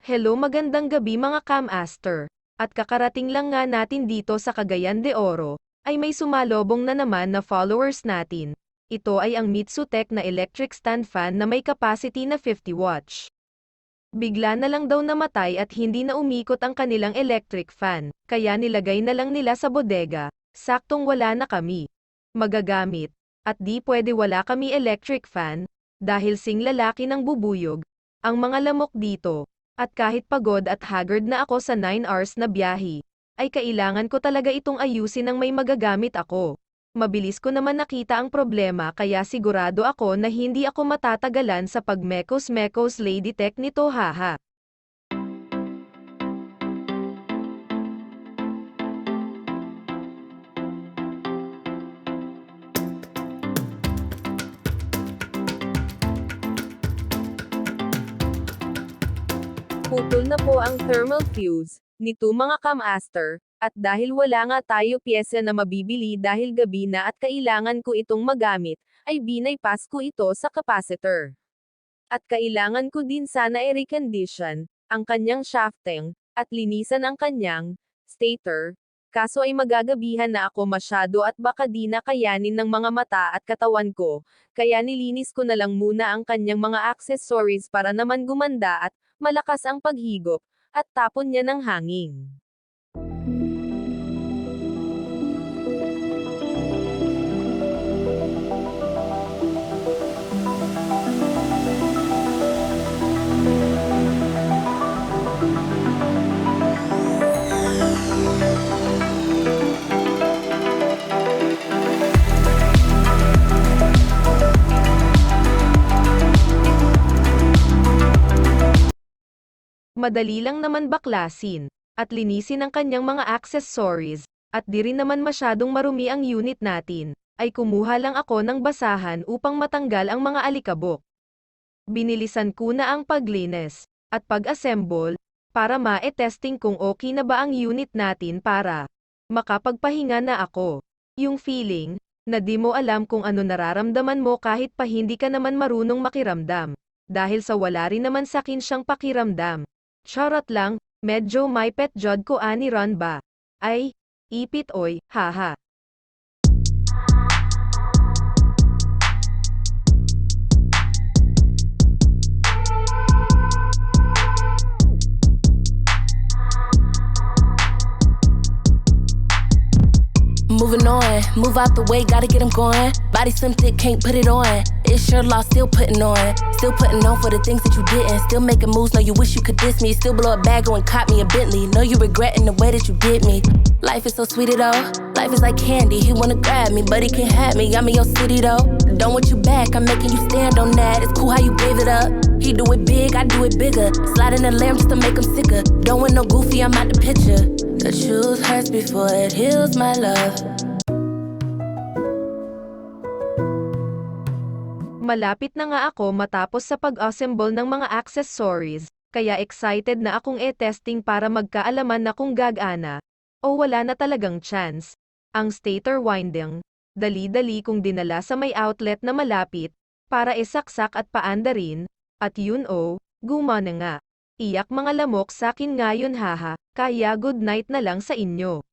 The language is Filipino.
Hello, magandang gabi mga Cam-aster. At kakarating lang nga natin dito sa Cagayan de Oro, ay may sumalobong na naman na followers natin. Ito ay ang Mitsutec na electric stand fan na may capacity na 50 watts. Bigla na lang daw namatay at hindi na umikot ang kanilang electric fan, kaya nilagay na lang nila sa bodega, saktong wala na kami magagamit, at di pwede wala kami electric fan, dahil sing lalaki ng bubuyog, ang mga lamok dito. At kahit pagod at haggard na ako sa 9 hours na biyahe, ay kailangan ko talaga itong ayusin ng may magagamit ako. Mabilis ko naman nakita ang problema kaya sigurado ako na hindi ako matatagalan sa pag-mekos-mekos lady tech nito, haha. Putol na po ang thermal fuse nito mga Cam-aster, at dahil wala nga tayo pyesa na mabibili dahil gabi na at kailangan ko itong magamit, ay binaypass ko ito sa capacitor. At kailangan ko din sana i-recondition ang kanyang shafting, at linisan ang kanyang stator. Kaso ay magagabihan na ako masyado at baka di na kayanin ng mga mata at katawan ko, kaya nilinis ko na lang muna ang kanyang mga accessories para naman gumanda at malakas ang paghigop, at tapon niya ng hangin. Madali lang naman baklasin, at linisin ang kanyang mga accessories, at di rin naman masyadong marumi ang unit natin, ay kumuha lang ako ng basahan upang matanggal ang mga alikabok. Binilisan ko na ang paglinis, at pag-assemble, para ma-testing kung okay na ba ang unit natin para makapagpahinga na ako. Yung feeling, na di mo alam kung ano nararamdaman mo kahit pa hindi ka naman marunong makiramdam. Dahil sa wala rin naman sakin siyang pakiramdam. Charot lang, medyo may pet jod ko ani ron ba? Ay, ipit oy, haha. Moving on, move out the way, gotta get 'em going. Body slim thick, can't put it on. It's your loss, still putting on. Still putting on for the things that you didn't. Still making moves, know you wish you could diss me. Still blow a bag, go and cop me a Bentley. Know you regretting the way that you did me. Life is so sweet though. Life is like candy, he wanna grab me, but he can't have me. I'm in your city though. Don't want you back, I'm making you stand on that. It's cool how you gave it up. He do it big, I do it bigger. Slide in the lamb just to make him sicker. Don't want no goofy, I'm out the picture. The truth hurts before it heals, my love. Malapit na nga ako matapos sa pag-assemble ng mga accessories, kaya excited na akong e-testing para magkaalaman na kung gagana, o wala na talagang chance. Ang stator winding, dali-dali kong dinala sa may outlet na malapit, para isaksak at paandarin, at yun gumana nga. Iyak mga lamok sakin ngayon, haha, kaya good night na lang sa inyo.